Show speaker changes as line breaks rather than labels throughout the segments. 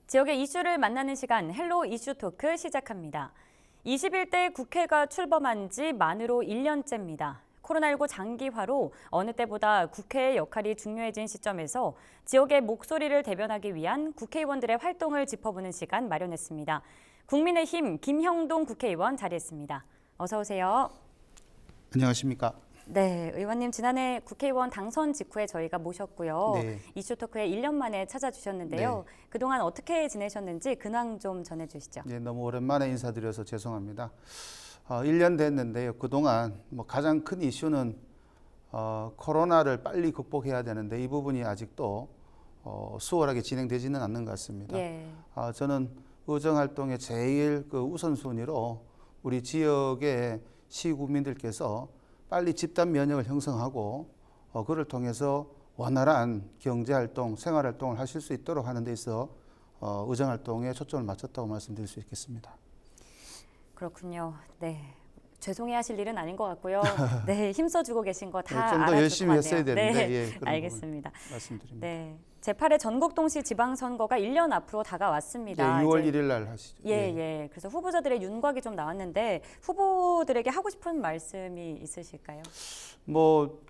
지역의 이슈를 만나는 시간 헬로 이슈 토크 시작합니다. 21대 국회가 출범한 지 만으로 1년째입니다. 코로나19 장기화로 어느 때보다 국회의 역할이 중요해진 시점에서 지역의 목소리를 대변하기 위한 국회의원들의 활동을 짚어보는 시간 마련했습니다. 국민의힘 김형동 국회의원 자리했습니다. 어서 오세요.
안녕하십니까?
네, 의원님 지난해 국회의원 당선 직후에 저희가 모셨고요.
네.
이슈토크에 1년 만에 찾아주셨는데요.
네.
그동안 어떻게 지내셨는지 근황 좀 전해주시죠.
네, 너무 오랜만에 인사드려서 죄송합니다. 1년 됐는데요. 그동안 가장 큰 이슈는 코로나를 빨리 극복해야 되는데 이 부분이 아직도 수월하게 진행되지는 않는 것 같습니다.
예.
저는 의정활동의 제일 우선순위로 우리 지역의 시구민들께서 빨리 집단 면역을 형성하고 그를 통해서 원활한 경제활동, 생활활동을 하실 수 있도록 하는 데 있어 의정활동에 초점을 맞췄다고 말씀드릴 수 있겠습니다.
그렇군요. 네. 죄송해하실 일은 아닌 것 같고요. 네, 힘써주고 계신 거 다
좀 더
알아줄
열심히
것
했어야
같네요.
되는데
네,
예, 그런
알겠습니다.
말씀드립니다.
네, 제8회 전국동시 지방선거가 1년 앞으로 다가왔습니다.
예, 6월
이제
1일 날 하시죠.
예. 그래서 후보자들의 윤곽이 좀 나왔는데 후보들에게 하고 싶은 말씀이 있으실까요?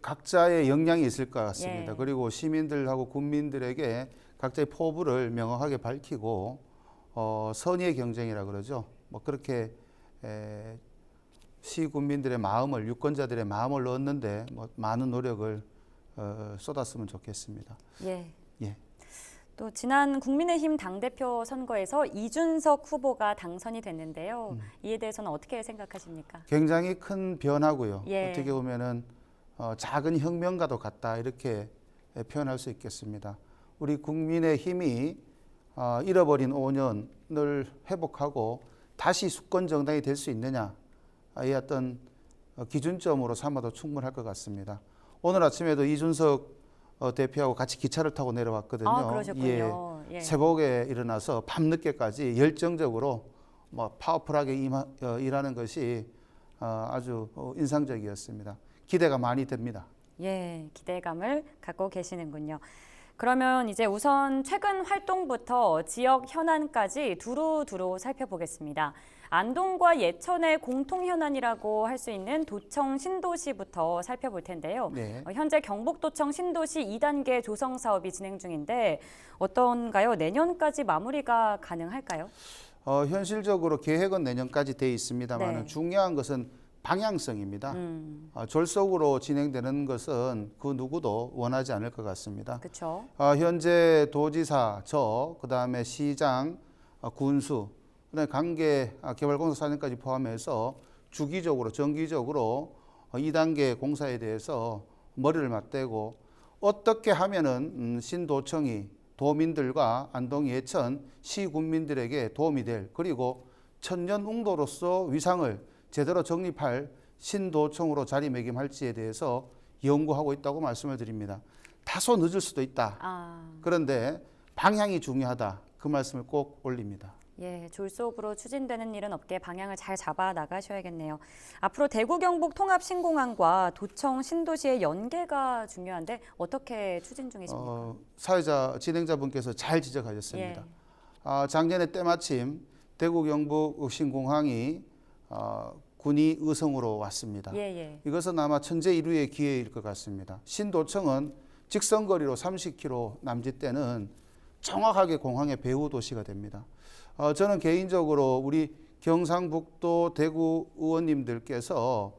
각자의 역량이 있을 것 같습니다.
예.
그리고 시민들하고 국민들에게 각자의 포부를 명확하게 밝히고 선의의 경쟁이라 그러죠. 그렇게 시국민들의 마음을, 유권자들의 마음을 얻는데 많은 노력을 쏟았으면 좋겠습니다.
예.
예.
또 지난 국민의힘 당대표 선거에서 이준석 후보가 당선이 됐는데요. 이에 대해서는 어떻게 생각하십니까?
굉장히 큰 변화고요.
예.
어떻게 보면은 작은 혁명과도 같다 이렇게 표현할 수 있겠습니다. 우리 국민의힘이 잃어버린 5년을 회복하고 다시 수권 정당이 될 수 있느냐 이 어떤 기준점으로 삼아도 충분할 것 같습니다. 오늘 아침에도 이준석 대표하고 같이 기차를 타고 내려왔거든요.
아, 그러셨군요.
예.
예.
새벽에 일어나서 밤늦게까지 열정적으로 파워풀하게 일하는 것이 아주 인상적이었습니다. 기대가 많이 됩니다.
예, 기대감을 갖고 계시는군요. 그러면 이제 우선 최근 활동부터 지역 현안까지 두루두루 살펴보겠습니다. 안동과 예천의 공통 현안이라고 할 수 있는 도청 신도시부터 살펴볼 텐데요.
네.
현재 경북도청 신도시 2단계 조성 사업이 진행 중인데 어떤가요? 내년까지 마무리가 가능할까요?
현실적으로 계획은 내년까지 돼 있습니다만
네.
중요한 것은 방향성입니다. 졸속으로 진행되는 것은 그 누구도 원하지 않을 것 같습니다.
그렇죠.
현재 도지사, 그다음에 시장, 군수, 그다음에 관계 개발공사 사장까지 포함해서 주기적으로, 정기적으로 2단계 공사에 대해서 머리를 맞대고 어떻게 하면은 신도청이 도민들과 안동, 예천, 시군민들에게 도움이 될 그리고 천년웅도로서 위상을 제대로 정립할 신도청으로 자리매김할지에 대해서 연구하고 있다고 말씀을 드립니다. 다소 늦을 수도 있다. 그런데 방향이 중요하다. 그 말씀을 꼭 올립니다.
예, 졸속으로 추진되는 일은 없게 방향을 잘 잡아 나가셔야겠네요. 앞으로 대구 경북 통합 신공항과 도청 신도시의 연계가 중요한데 어떻게 추진 중이십니까?
사회자 진행자분께서 잘 지적하셨습니다.
예.
작년에 때마침 대구 경북 신공항이 군이 의성으로 왔습니다.
예.
이것은 아마 천재일우의 기회일 것 같습니다. 신도청은 직선거리로 30km 남짓되는 정확하게 공항의 배후 도시가 됩니다. 저는 개인적으로 우리 경상북도 대구 의원님들께서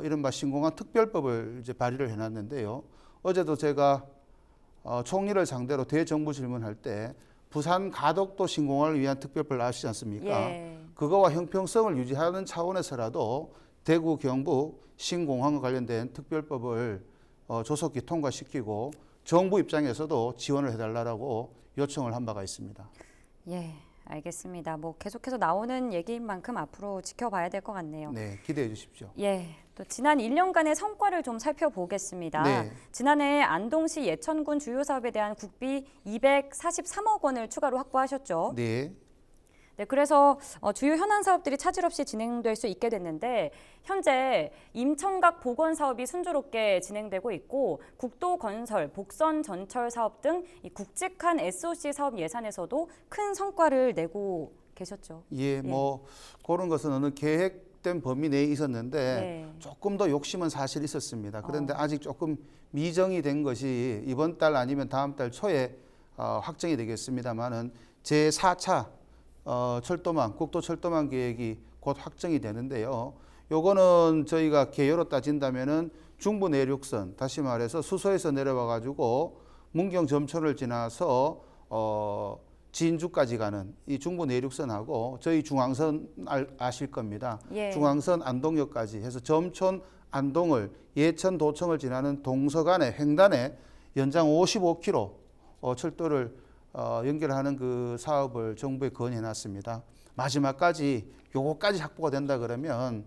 이른바 신공항 특별법을 이제 발의를 해놨는데요. 어제도 제가 총리를 상대로 대정부 질문할 때 부산 가덕도 신공항을 위한 특별법을 아시지 않습니까?
예.
그거와 형평성을 유지하는 차원에서라도 대구 경북 신공항과 관련된 특별법을 조속히 통과시키고 정부 입장에서도 지원을 해달라고 요청을 한 바가 있습니다.
예, 알겠습니다. 계속해서 나오는 얘기인 만큼 앞으로 지켜봐야 될 것 같네요.
네, 기대해 주십시오.
예, 또 지난 1년간의 성과를 좀 살펴보겠습니다.
네.
지난해 안동시 예천군 주요 사업에 대한 국비 243억 원을 추가로 확보하셨죠.
네.
네, 그래서 주요 현안 사업들이 차질 없이 진행될 수 있게 됐는데 현재 임청각 복원 사업이 순조롭게 진행되고 있고 국도 건설, 복선 전철 사업 등 이 굵직한 SOC 사업 예산에서도 큰 성과를 내고 계셨죠.
예, 뭐 그런 것은 어느 계획된 범위 내에 있었는데
네.
조금 더 욕심은 사실 있었습니다. 그런데 아직 조금 미정이 된 것이 이번 달 아니면 다음 달 초에 확정이 되겠습니다만은 제4차 철도망, 국도철도망 계획이 곧 확정이 되는데요. 요거는 저희가 개요로 따진다면은 중부 내륙선, 다시 말해서 수서에서 내려와 가지고 문경 점촌을 지나서 진주까지 가는 이 중부 내륙선하고 저희 중앙선 아실 겁니다.
예.
중앙선 안동역까지 해서 점촌 안동을 예천 도청을 지나는 동서간의 횡단에 연장 55km 철도를 연결하는 그 사업을 정부에 건의해 놨습니다. 마지막까지 요거까지 확보가 된다 그러면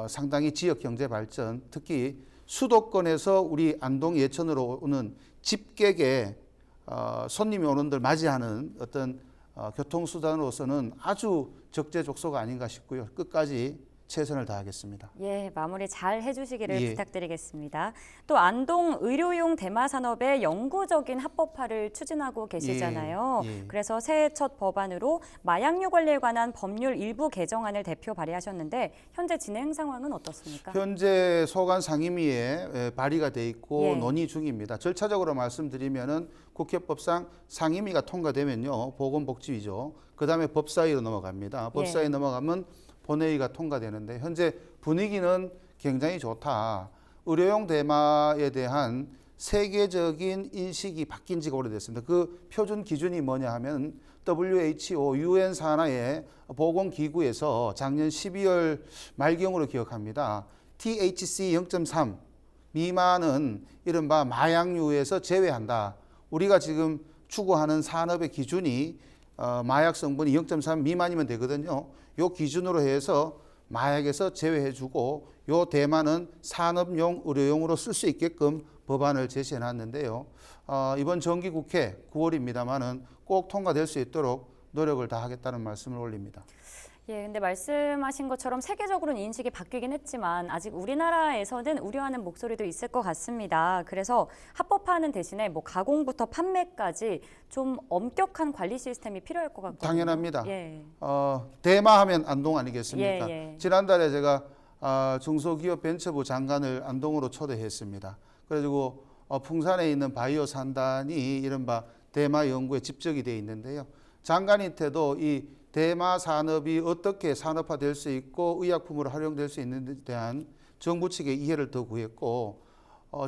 상당히 지역 경제 발전, 특히 수도권에서 우리 안동 예천으로 오는 집객에 손님이 오는 들 맞이하는 어떤 교통수단으로서는 아주 적재적소가 아닌가 싶고요. 끝까지 최선을 다하겠습니다.
예, 마무리 잘 해주시기를
예.
부탁드리겠습니다. 또 안동 의료용 대마 산업의 영구적인 합법화를 추진하고 계시잖아요.
예.
그래서 새해 첫 법안으로 마약류 관리에 관한 법률 일부 개정안을 대표 발의하셨는데 현재 진행 상황은 어떻습니까?
현재 소관 상임위에 발의가 돼 있고
예.
논의 중입니다. 절차적으로 말씀드리면은 국회법상 상임위가 통과되면요 보건복지위죠. 그 다음에 법사위로 넘어갑니다. 법사위
예.
넘어가면 본회의가 통과되는데 현재 분위기는 굉장히 좋다. 의료용 대마에 대한 세계적인 인식이 바뀐 지가 오래됐습니다. 그 표준 기준이 뭐냐 하면 WHO UN 산하의 보건기구에서 작년 12월 말경으로 기억합니다. THC 0.3 미만은 이른바 마약류에서 제외한다. 우리가 지금 추구하는 산업의 기준이 마약 성분이 0.3 미만이면 되거든요. 요 기준으로 해서 마약에서 제외해주고 요 대마는 산업용, 의료용으로 쓸 수 있게끔 법안을 제시해 놨는데요. 이번 정기국회 9월입니다만은 꼭 통과될 수 있도록 노력을 다하겠다는 말씀을 올립니다.
예, 근데 말씀하신 것처럼 세계적으로는 인식이 바뀌긴 했지만 아직 우리나라에서는 우려하는 목소리도 있을 것 같습니다. 그래서 합법화하는 대신에 뭐 가공부터 판매까지 좀 엄격한 관리 시스템이 필요할 것 같거든요.
당연합니다.
예.
대마하면 안동 아니겠습니까?
예.
지난달에 제가 중소기업 벤처부 장관을 안동으로 초대했습니다. 그래가지고 풍산에 있는 바이오 산단이 이른바 대마 연구에 집적이 되어 있는데요. 장관한테도 이 대마 산업이 어떻게 산업화될 수 있고 의약품으로 활용될 수 있는 데 대한 정부 측의 이해를 더 구했고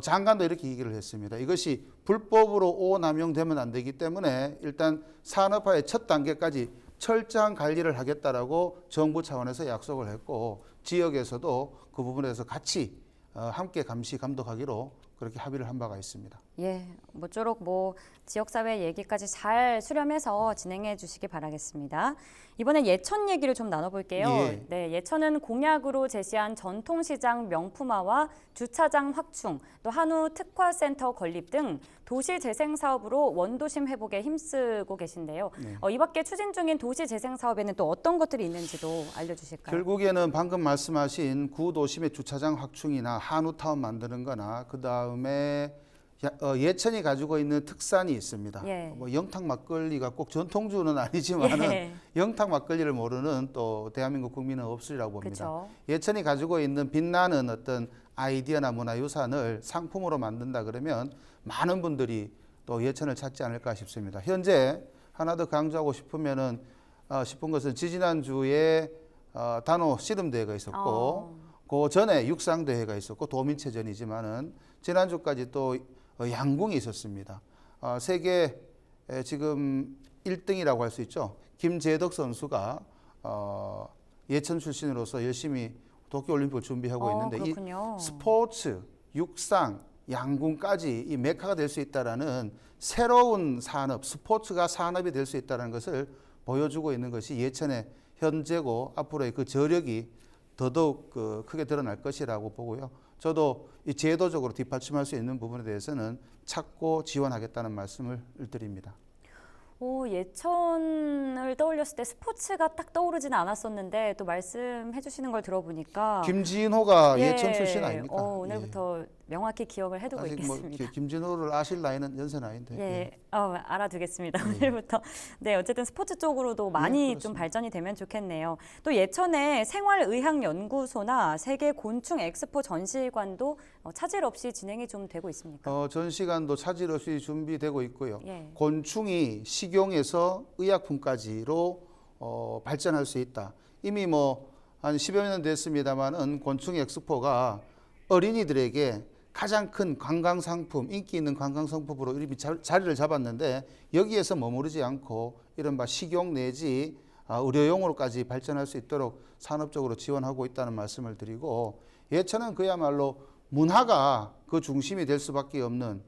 장관도 이렇게 얘기를 했습니다. 이것이 불법으로 오남용되면 안 되기 때문에 일단 산업화의 첫 단계까지 철저한 관리를 하겠다라고 정부 차원에서 약속을 했고 지역에서도 그 부분에서 같이 함께 감시 감독하기로 그렇게 합의를 한 바가 있습니다.
예, 모쪼록 지역사회 얘기까지 잘 수렴해서 진행해 주시기 바라겠습니다. 이번엔 예천 얘기를 좀 나눠볼게요.
예.
네, 예천은 공약으로 제시한 전통시장 명품화와 주차장 확충, 또 한우 특화센터 건립 등 도시재생 사업으로 원도심 회복에 힘쓰고 계신데요.
네.
이 밖에 추진 중인 도시재생 사업에는 또 어떤 것들이 있는지도 알려주실까요?
결국에는 방금 말씀하신 구도심의 주차장 확충이나 한우타운 만드는 거나 그다음에 예천이 가지고 있는 특산이 있습니다.
예.
뭐 영탁 막걸리가 꼭 전통주는 아니지만은
예.
영탁 막걸리를 모르는 또 대한민국 국민은 없으리라고 봅니다.
그쵸.
예천이 가지고 있는 빛나는 어떤 아이디어나 문화유산을 상품으로 만든다 그러면 많은 분들이 또 예천을 찾지 않을까 싶습니다. 현재 하나 더 강조하고 싶은 것은 지지난주에 단오 씨름대회가 있었고 그 전에 육상대회가 있었고 도민체전이지만은 지난주까지 또 양궁이 있었습니다. 세계 지금 1등이라고 할 수 있죠. 김재덕 선수가 예천 출신으로서 열심히 도쿄올림픽을 준비하고 있는데
그렇군요.
이 스포츠, 육상, 양궁까지 이 메카가 될 수 있다라는 새로운 산업, 스포츠가 산업이 될 수 있다는 것을 보여주고 있는 것이 예천의 현재고 앞으로의 그 저력이 더더욱 크게 드러날 것이라고 보고요. 저도 이 제도적으로 뒷받침할 수 있는 부분에 대해서는 찾고 지원하겠다는 말씀을 드립니다.
예천을 떠올렸을 때 스포츠가 딱 떠오르지는 않았었는데 또 말씀해 주시는 걸 들어보니까
김진호가 예천 출신 아닙니까?
오늘부터 명확히 기억을 해두고
아직
있겠습니다.
김진호를 아실 나이는 연세는 아닌데.
예, 알아두겠습니다. 오늘부터. 네, 어쨌든 스포츠 쪽으로도 많이 좀 발전이 되면 좋겠네요. 또 예천에 생활의학연구소나 세계 곤충 엑스포 전시관도 차질 없이 진행이 좀 되고 있습니까?
전시관도 차질 없이 준비되고 있고요.
예.
곤충이 식용에서 의약품까지로 발전할 수 있다. 이미 한 10여 년 됐습니다만은 곤충 엑스포가 어린이들에게 가장 큰 관광 상품, 인기 있는 관광 상품으로 이미 자리를 잡았는데 여기에서 머무르지 않고 이른바 식용 내지 의료용으로까지 발전할 수 있도록 산업적으로 지원하고 있다는 말씀을 드리고, 예천은 그야말로 문화가 그 중심이 될 수밖에 없는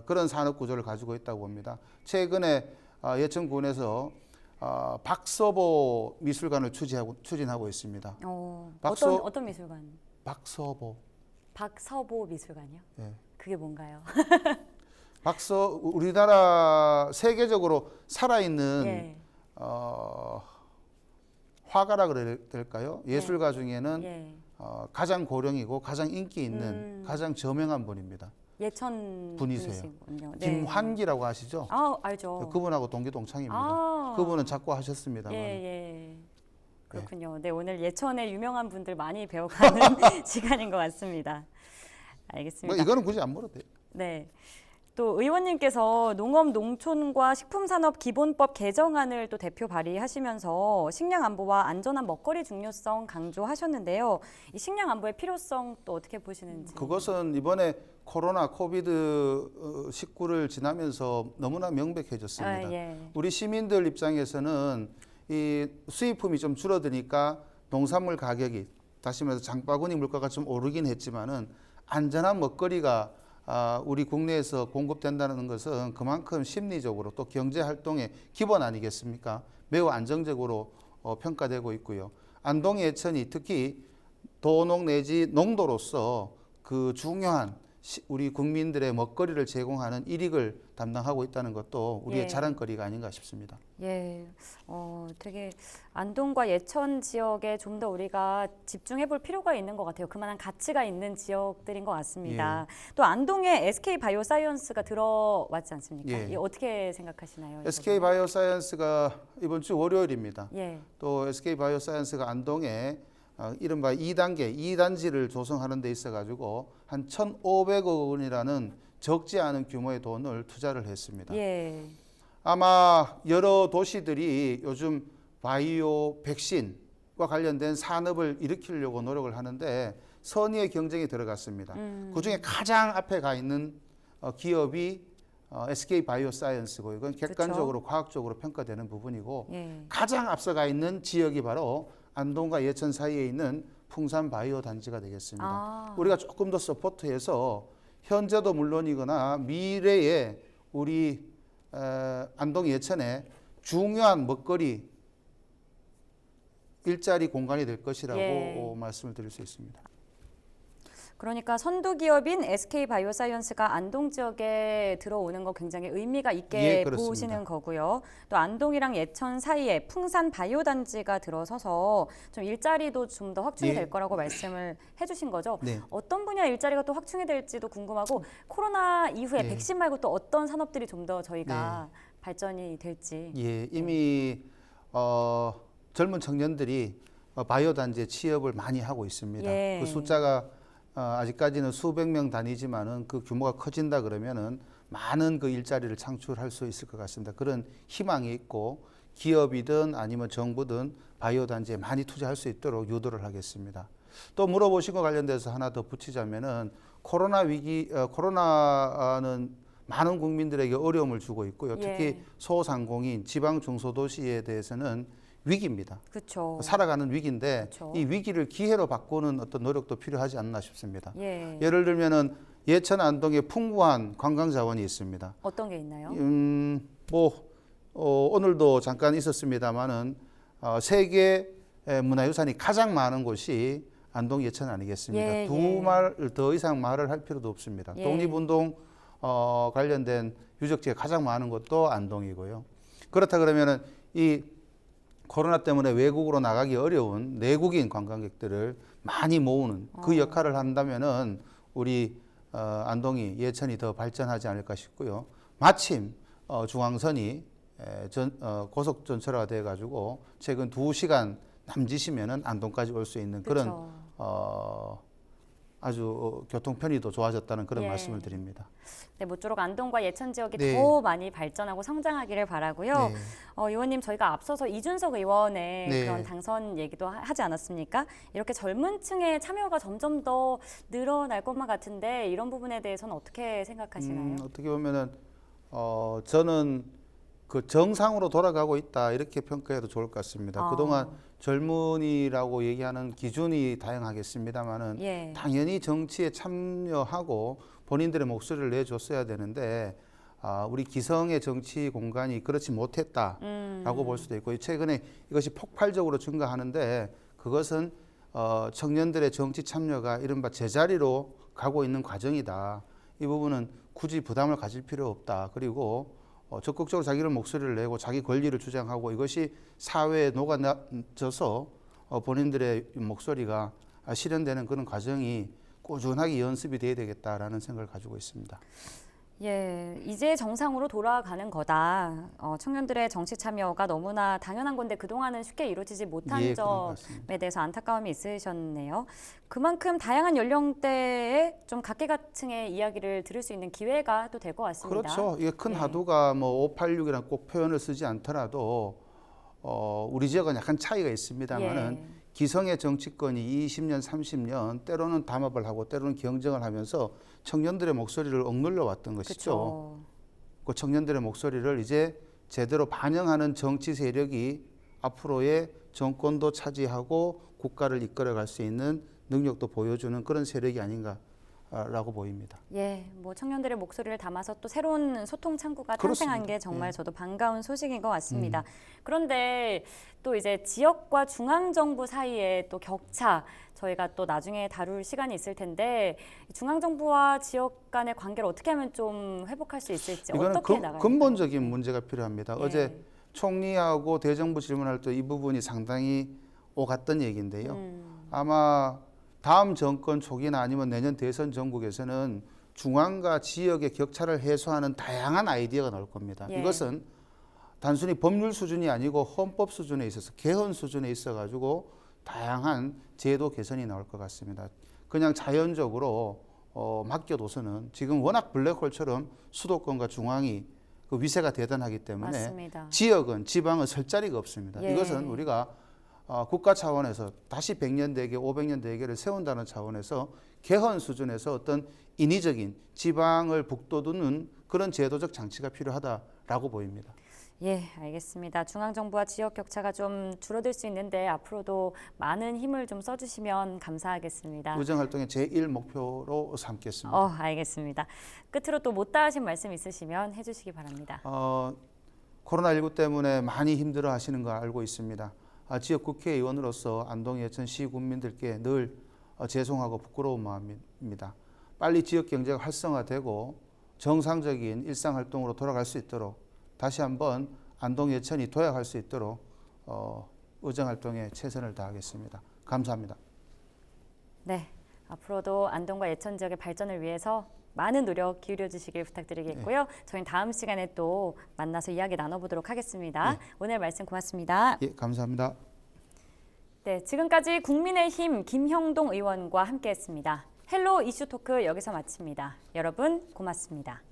그런 산업 구조를 가지고 있다고 봅니다. 최근에 예천군에서 박서보 미술관을 추진하고 있습니다.
어떤 미술관?
박서보
미술관이요?
네.
그게 뭔가요?
우리나라 세계적으로 살아있는
예.
화가라 그래야 될까요? 예술가 중에는
예.
가장 고령이고 가장 인기 있는 가장 저명한 분입니다.
예천
분이세요.
분이시군요. 네.
김환기라고 아시죠?
알죠.
그분하고 동기 동창입니다. 그분은 작고하셨습니다만.
예. 그렇군요. 네, 오늘 예천의 유명한 분들 많이 배워가는 시간인 것 같습니다. 알겠습니다.
이거는 굳이 안 물어도 돼요.
네. 또 의원님께서 농업 농촌과 식품산업 기본법 개정안을 또 대표 발의하시면서 식량 안보와 안전한 먹거리 중요성 강조하셨는데요. 이 식량 안보의 필요성 또 어떻게 보시는지.
그것은 이번에 코로나 코비드 19를 지나면서 너무나 명백해졌습니다.
예.
우리 시민들 입장에서는 이 수입품이 좀 줄어드니까 농산물 가격이, 다시 말해서 장바구니 물가가 좀 오르긴 했지만은 안전한 먹거리가 우리 국내에서 공급된다는 것은 그만큼 심리적으로 또 경제 활동의 기본 아니겠습니까? 매우 안정적으로 평가되고 있고요. 안동 예천이 특히 도농 내지 농도로서 그 중요한 우리 국민들의 먹거리를 제공하는 일익을 담당하고 있다는 것도 우리의 자랑거리가 아닌가 싶습니다.
예, 되게 안동과 예천 지역에 좀 더 우리가 집중해 볼 필요가 있는 것 같아요. 그만한 가치가 있는 지역들인 것 같습니다. 또 안동에 SK 바이오사이언스가 들어왔지 않습니까? 이 어떻게 생각하시나요?
SK 바이오사이언스가 이번 주 월요일입니다.
예.
또 SK 바이오사이언스가 안동에 이른바 2단계, 2단지를 조성하는 데 있어가지고 한 1,500억 원이라는 적지 않은 규모의 돈을 투자를 했습니다.
예.
아마 여러 도시들이 요즘 바이오 백신과 관련된 산업을 일으키려고 노력을 하는데 선의의 경쟁이 들어갔습니다. 그중에 가장 앞에 가 있는 기업이 SK 바이오사이언스고, 이건 객관적으로 과학적으로 평가되는 부분이고, 가장 앞서가 있는 지역이 바로 안동과 예천 사이에 있는 풍산 바이오 단지가 되겠습니다. 우리가 조금 더 서포트해서 현재도 물론이거나 미래에 우리 안동 예천에 중요한 먹거리 일자리 공간이 될 것이라고 말씀을 드릴 수 있습니다.
그러니까 선도 기업인 SK 바이오사이언스가 안동 지역에 들어오는 거 굉장히 의미가 있게 보시는 거고요. 또 안동이랑 예천 사이에 풍산 바이오 단지가 들어서서 좀 일자리도 좀 더 확충이 될 거라고 말씀을 해주신 거죠. 어떤 분야 일자리가 또 확충이 될지도 궁금하고, 코로나 이후에 백신 말고 또 어떤 산업들이 좀 더 저희가 발전이 될지.
이미 젊은 청년들이 바이오 단지에 취업을 많이 하고 있습니다. 그 숫자가 아직까지는 수백 명 단위지만은 그 규모가 커진다 그러면은 많은 그 일자리를 창출할 수 있을 것 같습니다. 그런 희망이 있고, 기업이든 아니면 정부든 바이오 단지에 많이 투자할 수 있도록 유도를 하겠습니다. 또 물어보신 것 관련돼서 하나 더 붙이자면은 코로나는 많은 국민들에게 어려움을 주고 있고요. 특히 소상공인, 지방 중소도시에 대해서는 위기입니다.
그렇죠.
살아가는 위기인데 이 위기를 기회로 바꾸는 어떤 노력도 필요하지 않나 싶습니다. 예를 들면은 예천 안동에 풍부한 관광 자원이 있습니다.
어떤 게 있나요?
오늘도 잠깐 있었습니다만은 세계 문화유산이 가장 많은 곳이 안동 예천 아니겠습니까? 두 말 더 이상 말을 할 필요도 없습니다. 독립운동 관련된 유적지가 가장 많은 곳도 안동이고요. 그렇다 그러면은 이 코로나 때문에 외국으로 나가기 어려운 내국인 관광객들을 많이 모으는 그 역할을 한다면은 우리 안동이 예천이 더 발전하지 않을까 싶고요. 마침 중앙선이 고속 전철화가 돼 가지고 최근 2시간 남짓이면은 안동까지 올 수 있는 그런
그쵸.
아주 교통 편의도 좋아졌다는 그런
예.
말씀을 드립니다.
네, 모쪼록 안동과 예천 지역이
네.
더 많이 발전하고 성장하기를 바라고요.
네.
의원님, 저희가 앞서서 이준석 의원의
네.
그런 당선 얘기도 하지 않았습니까? 이렇게 젊은 층의 참여가 점점 더 늘어날 것만 같은데 이런 부분에 대해서는 어떻게 생각하시나요?
어떻게 보면은 저는 그 정상으로 돌아가고 있다 이렇게 평가해도 좋을 것 같습니다. 그동안 젊은이라고 얘기하는 기준이 다양하겠습니다만은
예.
당연히 정치에 참여하고 본인들의 목소리를 내줬어야 되는데 우리 기성의 정치 공간이 그렇지 못했다라고 볼 수도 있고 최근에 이것이 폭발적으로 증가하는데 그것은 청년들의 정치 참여가 이른바 제자리로 가고 있는 과정이다. 이 부분은 굳이 부담을 가질 필요 없다. 그리고 적극적으로 자기를 목소리를 내고 자기 권리를 주장하고 이것이 사회에 녹아져서 본인들의 목소리가 실현되는 그런 과정이 꾸준하게 연습이 돼야 되겠다라는 생각을 가지고 있습니다.
예, 이제 정상으로 돌아가는 거다. 청년들의 정치 참여가 너무나 당연한 건데 그동안은 쉽게 이루어지지 못한
예, 그런 것
점에
같습니다.
대해서 안타까움이 있으셨네요. 그만큼 다양한 연령대의 좀 각계각층의 이야기를 들을 수 있는 기회가 또 될 것 같습니다.
그렇죠. 이게 큰
네.
하도가 뭐 586이라는 꼭 표현을 쓰지 않더라도 우리 지역은 약간 차이가 있습니다만은
예.
기성의 정치권이 20년, 30년 때로는 담합을 하고 때로는 경쟁을 하면서 청년들의 목소리를 억눌러 왔던 것이죠.
그렇죠.
그 청년들의 목소리를 이제 제대로 반영하는 정치 세력이 앞으로의 정권도 차지하고 국가를 이끌어갈 수 있는 능력도 보여주는 그런 세력이 아닌가라고 보입니다.
예, 뭐 청년들의 목소리를 담아서 또 새로운 소통 창구가
그렇습니다.
탄생한 게 정말
예.
저도 반가운 소식인 것 같습니다. 그런데 또 이제 지역과 중앙 정부 사이에 또 격차 저희가 또 나중에 다룰 시간이 있을 텐데 중앙 정부와 지역 간의 관계를 어떻게 하면 좀 회복할 수 있을지
이거는
어떻게 나가야
근본적인 문제가 필요합니다.
예.
어제 총리하고 대정부 질문할 때 이 부분이 상당히 오갔던 얘기인데요. 아마 다음 정권 초기나 아니면 내년 대선 전국에서는 중앙과 지역의 격차를 해소하는 다양한 아이디어가 나올 겁니다.
예.
이것은 단순히 법률 수준이 아니고 헌법 수준에 있어서 개헌 수준에 있어 가지고 다양한 제도 개선이 나올 것 같습니다. 그냥 자연적으로 맡겨둬서는 지금 워낙 블랙홀처럼 수도권과 중앙이 그 위세가 대단하기 때문에
맞습니다.
지역은 지방은 설 자리가 없습니다.
예.
이것은 우리가 국가 차원에서 다시 100년 대계, 500년 대계를 세운다는 차원에서 개헌 수준에서 어떤 인위적인 지방을 북돋우는 그런 제도적 장치가 필요하다라고 보입니다.
예, 알겠습니다. 중앙정부와 지역 격차가 좀 줄어들 수 있는데 앞으로도 많은 힘을 좀 써주시면 감사하겠습니다.
의정활동의 제1목표로 삼겠습니다.
알겠습니다. 끝으로 또 못다 하신 말씀 있으시면 해주시기 바랍니다.
코로나19 때문에 많이 힘들어 하시는 거 알고 있습니다. 지역 국회의원으로서 안동 예천 시 국민들께 늘 죄송하고 부끄러운 마음입니다. 빨리 지역 경제가 활성화되고 정상적인 일상활동으로 돌아갈 수 있도록 다시 한번 안동 예천이 도약할 수 있도록 의정활동에 최선을 다하겠습니다. 감사합니다.
네, 앞으로도 안동과 예천 지역의 발전을 위해서 많은 노력 기울여 주시길 부탁드리겠고요. 저희는 다음 시간에 또 만나서 이야기 나눠보도록 하겠습니다. 오늘 말씀 고맙습니다.
예, 감사합니다.
네, 지금까지 국민의힘 김형동 의원과 함께했습니다. 헬로 이슈 토크 여기서 마칩니다. 여러분 고맙습니다.